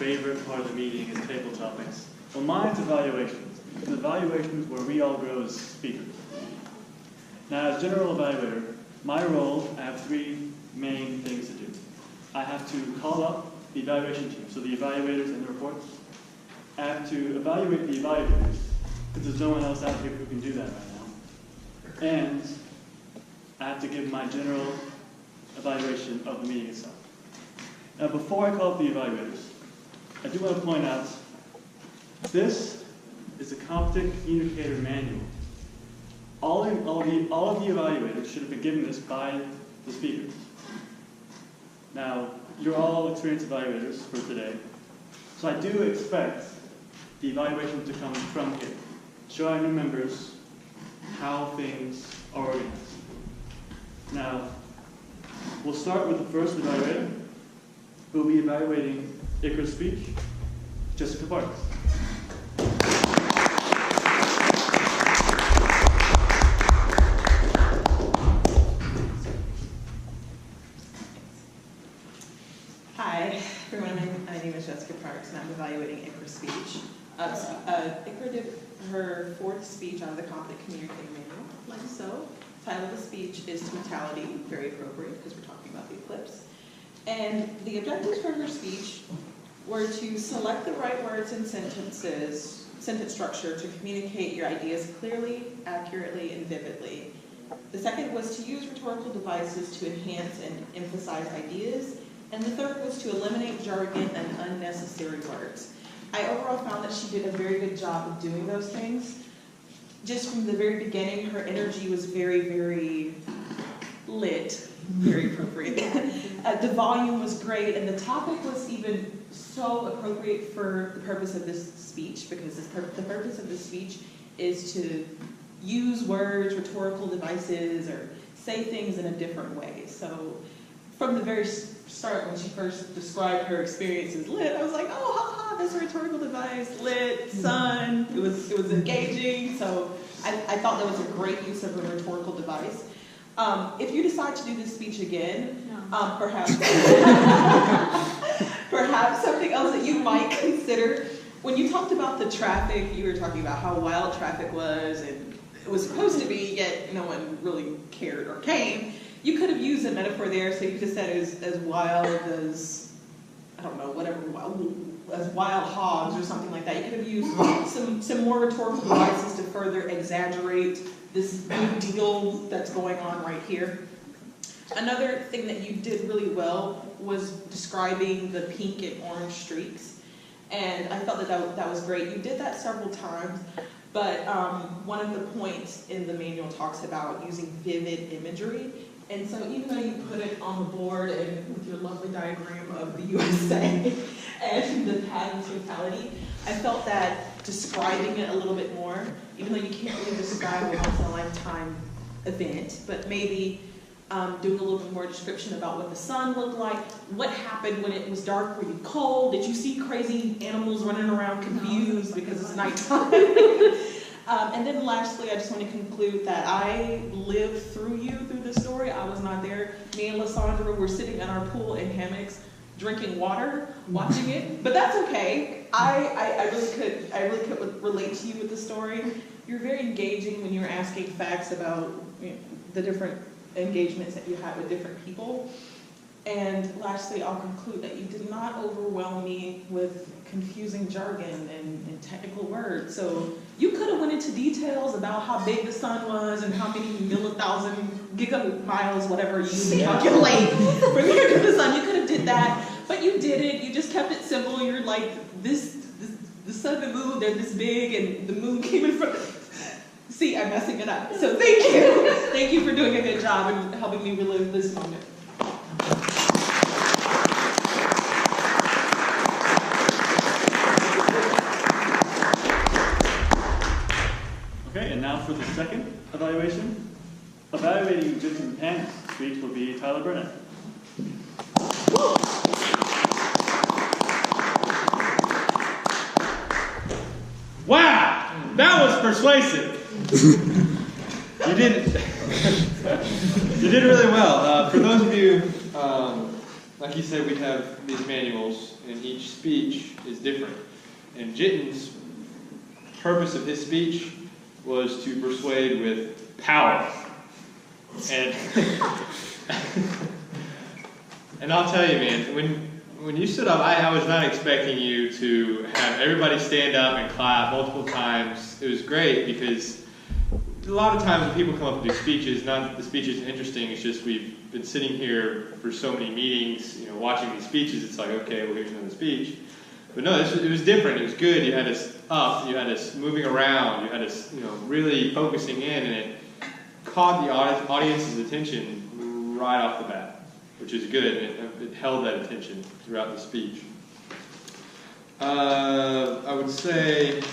favorite part of the meeting is table topics. Well, mine's evaluations. Because evaluations where we all grow as speakers. Now, as general evaluator, my role, I have three main things to do. I have to call up the evaluation team, so the evaluators and the reports. I have to evaluate the evaluators, because there's no one else out here who can do that right now. And I have to give my general evaluation of the meeting itself. Now, before I call up the evaluators, I do want to point out, this is a competent communicator manual. All of the evaluators should have been given this by the speakers. Now, you're all experienced evaluators for today, so I do expect the evaluation to come from here, show our new members how things are organized. Now, we'll start with the first evaluator, who will be evaluating Icarus speech, Jessica Parks. Hi, everyone. My name is Jessica Parks, and I'm evaluating Icarus speech. Icarus did her fourth speech out of the Competent Communicator Manual, like so. Title of the speech is Totality, very appropriate because we're talking about the eclipse. And the objectives for her speech were to select the right words and sentences, sentence structure to communicate your ideas clearly, accurately, and vividly. The second was to use rhetorical devices to enhance and emphasize ideas. And the third was to eliminate jargon and unnecessary words. I overall found that she did a very good job of doing those things. Just from the very beginning, her energy was very, very lit, very appropriate. The volume was great, and the topic was even so appropriate for the purpose of this speech, because the purpose of this speech is to use words, rhetorical devices, or say things in a different way. So from the very start, when she first described her experience as lit, I was like, oh, haha, this rhetorical device, lit, sun. It was engaging, so I thought that was a great use of a rhetorical device. If you decide to do this speech again, perhaps something else that you might consider. When you talked about the traffic, you were talking about how wild traffic was, and it was supposed to be, yet no one really cared or came. You could have used a metaphor there, so you could have said as wild as, I don't know, whatever, as wild hogs or something like that. You could have used some more rhetorical devices to further exaggerate this big deal that's going on right here. Another thing that you did really well was describing the pink and orange streaks. And I felt that was great. You did that several times, but one of the points in the manual talks about using vivid imagery. And so even though you put it on the board and with your lovely diagram of the USA and the pattern totality, I felt that describing it a little bit more, even though you can't really describe a once-in-a-lifetime event, but maybe doing a little bit more description about what the sun looked like, what happened when it was dark, were you cold, did you see crazy animals running around confused because it's nighttime? And then lastly, I just want to conclude that I lived through this story. I was not there. Me and Lysandra were sitting in our pool in hammocks, drinking water, watching it. But that's okay. I really could relate to you with the story. You're very engaging when you're asking facts about the different engagements that you have with different people. And lastly, I'll conclude that you did not overwhelm me with confusing jargon and technical words. So you could have went into details about how big the sun was and how many milli-thousand gigamiles, whatever you use to calculate from here to the sun. You could have did that, but you didn't. You just kept it simple. You're like, the sun and moon, they're this big, and the moon came in front. See, I'm messing it up. So thank you. Thank you for doing a good job and helping me relive this moment. Okay, and now for the second evaluation. Evaluating Jim McCann's speech will be Tyler Burnette. Wow, that was persuasive. You did really well. For those of you, like you said, we have these manuals, and each speech is different. And Jitten's purpose of his speech was to persuade with power. And and I'll tell you, man, when you stood up, I was not expecting you to have everybody stand up and clap multiple times. It was great because a lot of times when people come up and do speeches, not that the speech isn't interesting, it's just we've been sitting here for so many meetings, watching these speeches, it's like, okay, well, here's another speech. But no, it was different. It was good. You had us up, you had us moving around, you had us, really focusing in, and it caught the audience's attention right off the bat, which is good. It held that attention throughout the speech. I would say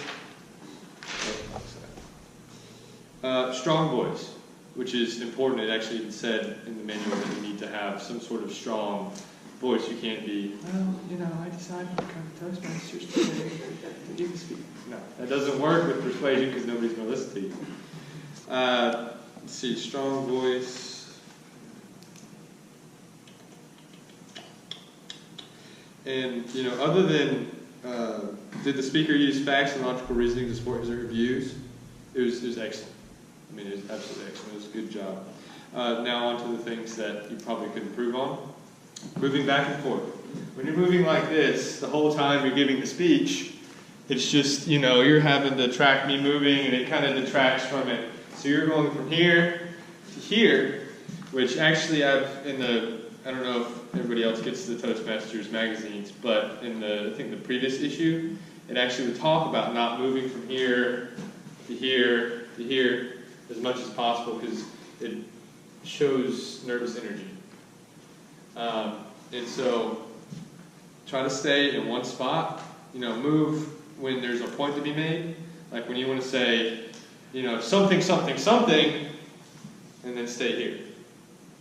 strong voice, which is important. It actually even said in the manual that you need to have some sort of strong voice. You can't be, I decided to come to Toastmasters today to give a speech. No, that doesn't work with persuasion because nobody's going to listen to you. Let's see, strong voice. And, other than, did the speaker use facts and logical reasoning to support his or her views? It was excellent. It was absolutely excellent. It was a good job. Now on to the things that you probably could improve on. Moving back and forth. When you're moving like this, the whole time you're giving the speech, it's just, you're having to track me moving, and it kind of detracts from it. So you're going from here to here, which actually I don't know if everybody else gets the Toastmasters magazines, but in I think the previous issue, it actually would talk about not moving from here to here to here as much as possible because it shows nervous energy. And so try to stay in one spot, move when there's a point to be made, like when you want to say, something, something, something, and then stay here.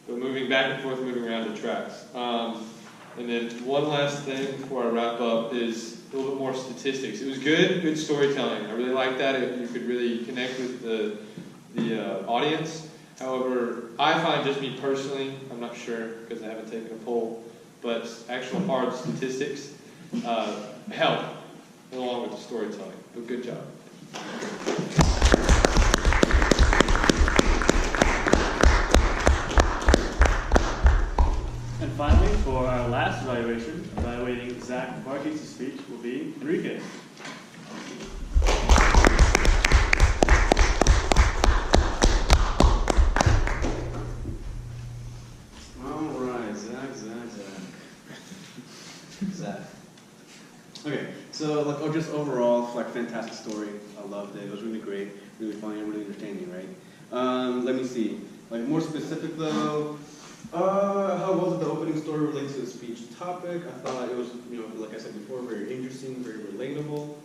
But moving back and forth, moving around the tracks. And then one last thing before I wrap up is a little bit more statistics. It was good storytelling. I really liked that. You could really connect with the audience. However, I find just me personally, I'm not sure because I haven't taken a poll, but actual hard statistics help along with the storytelling. But good job. And finally, for our last evaluation, evaluating Zach Barkey's speech will be Enrique. Zach. Okay, so just overall, fantastic story. I loved it. It was really great, really funny, and really entertaining, right? Let me see. More specific though, how well did the opening story relate to the speech topic? I thought it was, like I said before, very interesting, very relatable.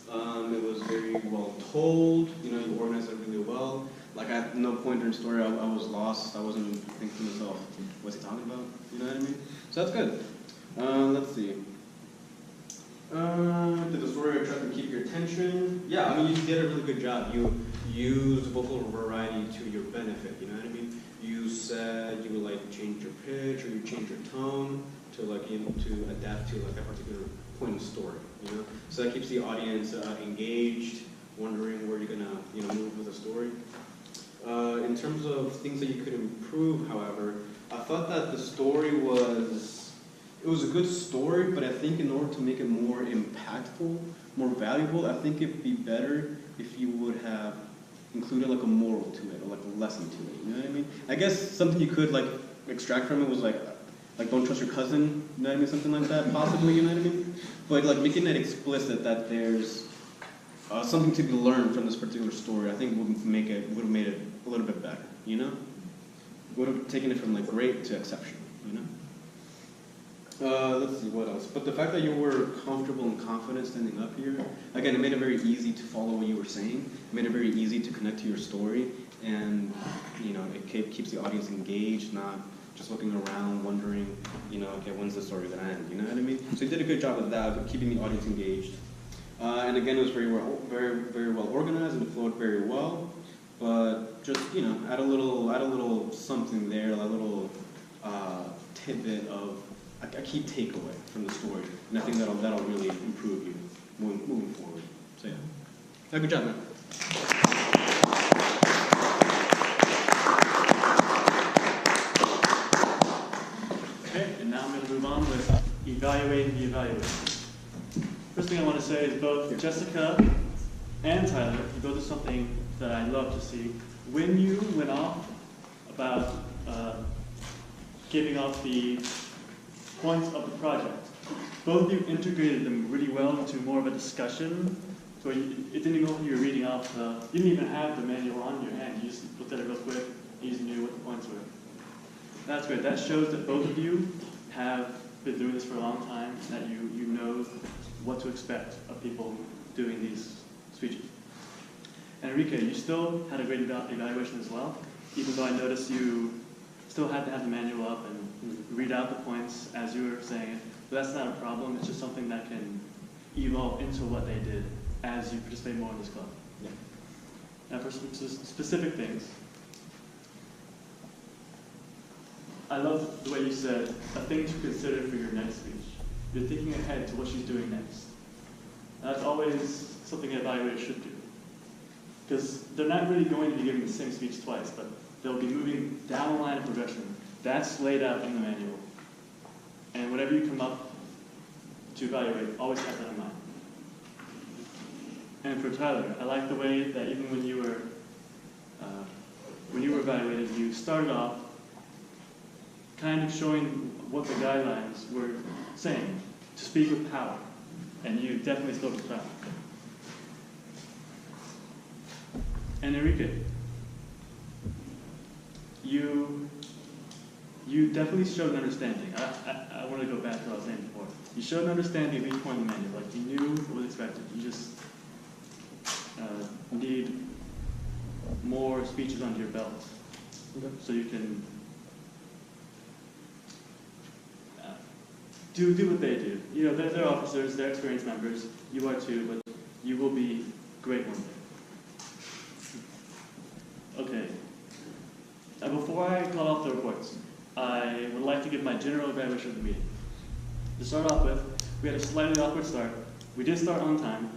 It was very well told. You organized it really well. At no point during the story I was lost. I wasn't thinking to myself, what's he talking about? You know what I mean? So that's good. Let's see. Did the story try to keep your attention? Yeah, you did a really good job. You used vocal variety to your benefit, you know what I mean? You said you would change your pitch or you change your tone to to adapt to a particular point in the story, So that keeps the audience engaged, wondering where you're gonna move with the story. In terms of things that you could improve, however, I thought that the story was a good story, but I think in order to make it more impactful, more valuable, I think it'd be better if you would have included a moral to it, or a lesson to it, you know what I mean? I guess something you could extract from it was don't trust your cousin, you know what I mean? Something like that, possibly, you know what I mean? But making it explicit that there's something to be learned from this particular story, I think would have made it a little bit better, Would have taken it from great to exceptional, Let's see, what else? But the fact that you were comfortable and confident standing up here, again, it made it very easy to follow what you were saying. It made it very easy to connect to your story. And, it keeps the audience engaged, not just looking around, wondering, okay, when's the story going to end? You know what I mean? So you did a good job of that, of keeping the audience engaged. And again, it was very well organized, and it flowed very well. But just, add a little something there, a little tidbit of a key takeaway from the story, and I think that'll really improve you moving forward. So yeah, good job, man. Okay, and now I'm going to move on with evaluating the evaluators. First thing I want to say is both Jessica and Tyler, you both do something that I love to see. When you went off about giving off the points of the project, both of you integrated them really well into more of a discussion. So it didn't even look like you were reading off you didn't even have the manual on your hand. You just looked at it real quick and you just knew what the points were. That's great. That shows that both of you have been doing this for a long time and that you know what to expect of people doing these speeches. And Enrique, you still had a great evaluation as well, even though I noticed you still had to have the manual up and read out the points as you were saying it. But that's not a problem. It's just something that can evolve into what they did as you participate more in this club. Yeah. Now for some specific things, I love the way you said, a thing to consider for your next speech. You're thinking ahead to what she's doing next. That's always something an evaluator should do. Because they're not really going to be giving the same speech twice, but they'll be moving down the line of progression. That's laid out in the manual. And whatever you come up to evaluate, always have that in mind. And for Tyler, I like the way that even when you were evaluated, you started off kind of showing what the guidelines were saying, to speak with power. And you definitely spoke with power. And Enrique, you definitely showed an understanding. I want to go back to what I was saying before. You showed an understanding of each point in the manual. Like you knew what was expected. You just need more speeches under your belt, so you can do what they do. You know, they're officers, they're experienced members. You are too, but you will be great one day. Okay. Now, before I call off the reports, I would like to give my general evaluation of the meeting. To start off with, we had a slightly awkward start. We did start on time,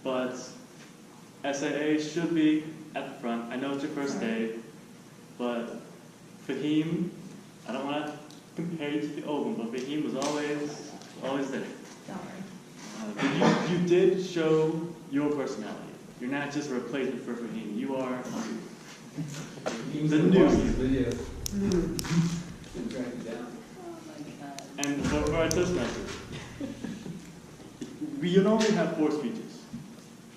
but SAA should be at the front. I know it's your first day, but Fahim, I don't want to compare you to the old one, but Fahim was always there. But you did show your personality. You're not just a replacement for Fahim. You are the new. And for our Toastmasters, we normally have 4 speeches.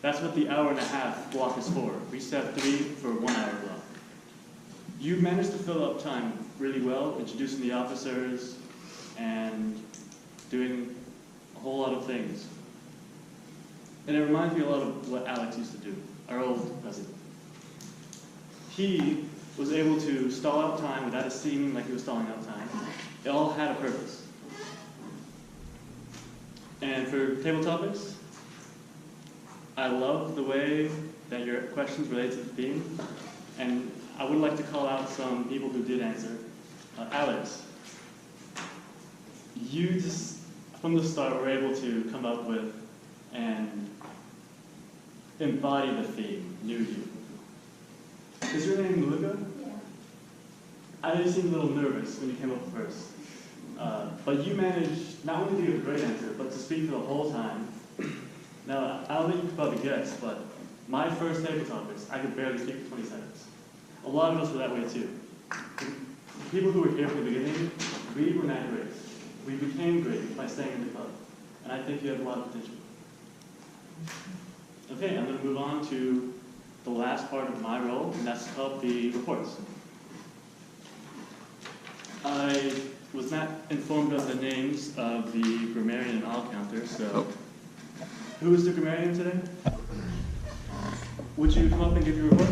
That's what the hour-and-a-half block is for. We just have 3 for a 1-hour block. You managed to fill up time really well, introducing the officers and doing a whole lot of things. And it reminds me a lot of what Alex used to do, our old president. He was able to stall out time without it seeming like he was stalling out time. It all had a purpose. And for table topics, I love the way that your questions relate to the theme. And I would like to call out some people who did answer. Alex, you just, from the start, were able to come up with and embody the theme, New You. Is your name Luca? Yeah. I just seemed a little nervous when you came up first. But you managed not only to give a great answer, but to speak for the whole time. Now, I don't think you could probably guess, but my first table topics, I could barely speak for 20 seconds. A lot of us were that way too. People who were here from the beginning, we were not great. We became great by staying in the club. And I think you have a lot of potential. Okay, I'm going to move on to the last part of my role, and that's called the reports. I was not informed of the names of the Grammarian and all-counter, so who is the Grammarian today? Would you come up and give your report?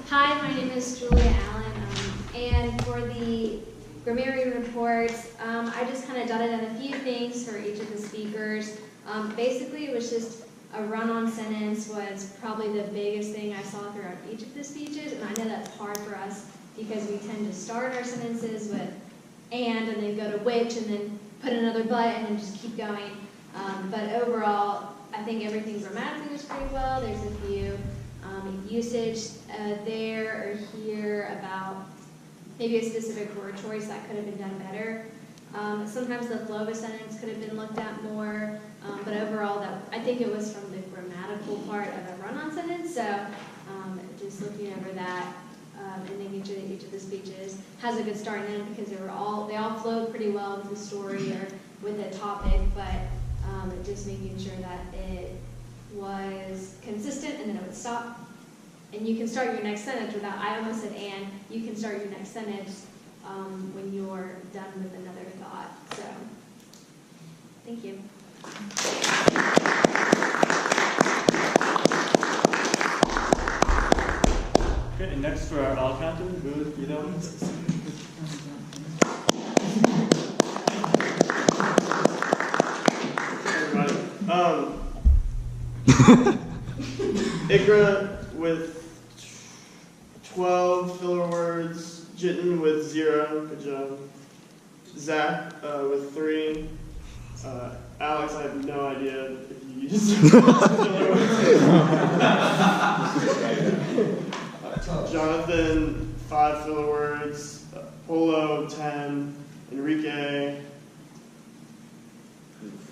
Hi, my name is Julia Allen, and for the Grammarian reports, I just kind of jotted down a few things for each of the speakers. Basically, it was just a run-on sentence was probably the biggest thing I saw throughout each of the speeches, and I know that's hard for us because we tend to start our sentences with and then go to which, and then put another but, and then just keep going. But overall, I think everything grammatically was pretty well. There's a few usage there or here about maybe a specific word choice that could have been done better. Sometimes the flow of a sentence could have been looked at more, but overall, I think it was from the grammatical part of a run-on sentence. So just looking over that and making sure that each of the speeches has a good start and end, because they all flowed pretty well with the story or with the topic, but just making sure that it was consistent and then it would stop. And you can start your next sentence without, I almost said and, you can start your next sentence when you're done with another thought. So, thank you. Okay, and next for our all captain, who is you know? Ikra with 12 filler words, Jitten with 0, good job. Zach with 3. Alex, I have no idea if you used filler words. Jonathan, 5 filler words. Polo, 10. Enrique,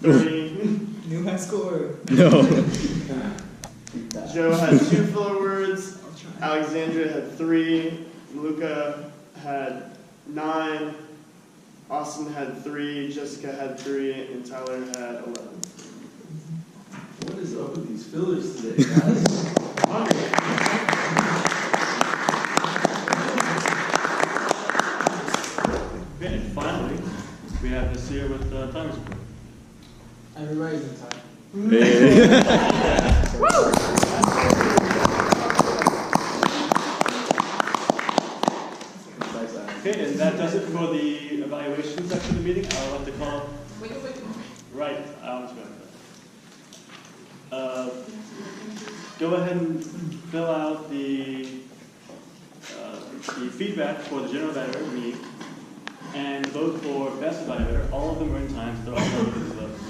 3. New high score. No. Joe had 2 filler words. Alexandra had 3. Luca had 9. Austin had 3. Jessica had 3. And Tyler had 11. What is up with these fillers today, guys? Okay, and finally, we have Nasir with the time report. Everybody's in time. Okay, and that does it for the evaluation section of the meeting. I'd like to call. Wait. Right, I was going to. Go ahead and fill out the feedback for the general evaluator meeting and vote for best evaluator. All of them are in time, so they're all voted as votes.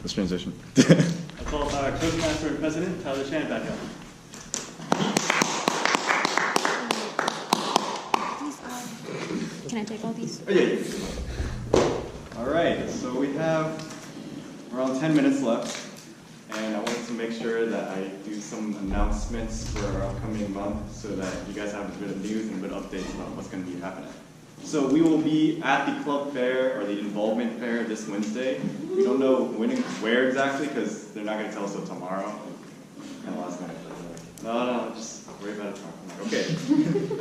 Let's transition. I call our Toastmaster and President, Tyler Chan, back up. Can I take all these? Oh, yeah. All right, so we have around 10 minutes left, and I wanted to make sure that I do some announcements for our upcoming month so that you guys have a bit of news and a bit of updates about what's going to be happening. So we will be at the club fair or the involvement fair this Wednesday. We don't know when and where exactly because they're not going to tell us till tomorrow. Kind of last minute. No, just worry about it tomorrow. Okay.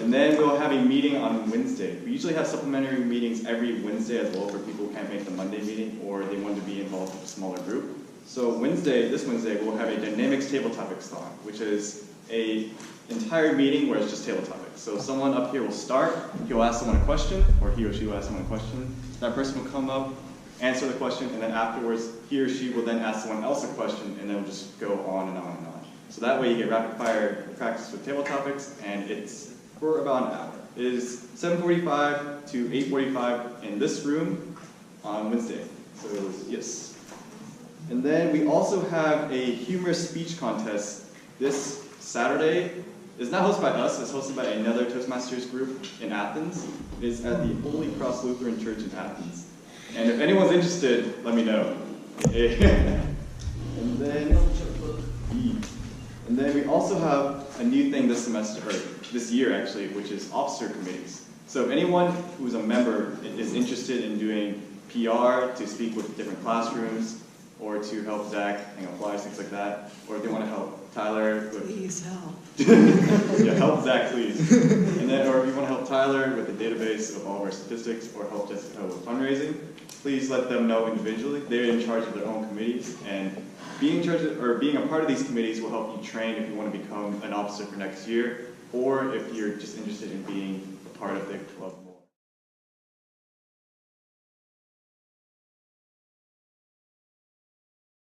And then we'll have a meeting on Wednesday. We usually have supplementary meetings every Wednesday as well for people who can't make the Monday meeting or they want to be involved with a smaller group. So this Wednesday, we'll have a dynamics table topics talk, which is an entire meeting where it's just table topics. So someone up here will start, he'll ask someone a question, or he or she will ask someone a question. That person will come up, answer the question, and then afterwards, he or she will then ask someone else a question, and then we'll just go on and on and on. So that way you get rapid fire practice with table topics, and it's for about an hour. It is 7:45 to 8:45 in this room on Wednesday. So yes. And then we also have a humorous speech contest this Saturday. It's not hosted by us, it's hosted by another Toastmasters group in Athens. It is at the Holy Cross Lutheran Church in Athens. And if anyone's interested, let me know. And then we also have a new thing this semester, or this year actually, which is officer committees. So if anyone who's a member is interested in doing PR to speak with different classrooms, or to help Zach hang up flyers, things like that, or if they want to help Tyler with... Please help. Yeah, help Zach, please. And then, or if you want to help Tyler with the database of all of our statistics, or help Jessica with fundraising, please let them know individually. They're in charge of their own committees, and being a part of these committees will help you train if you want to become an officer for next year, or if you're just interested in being a part of the club.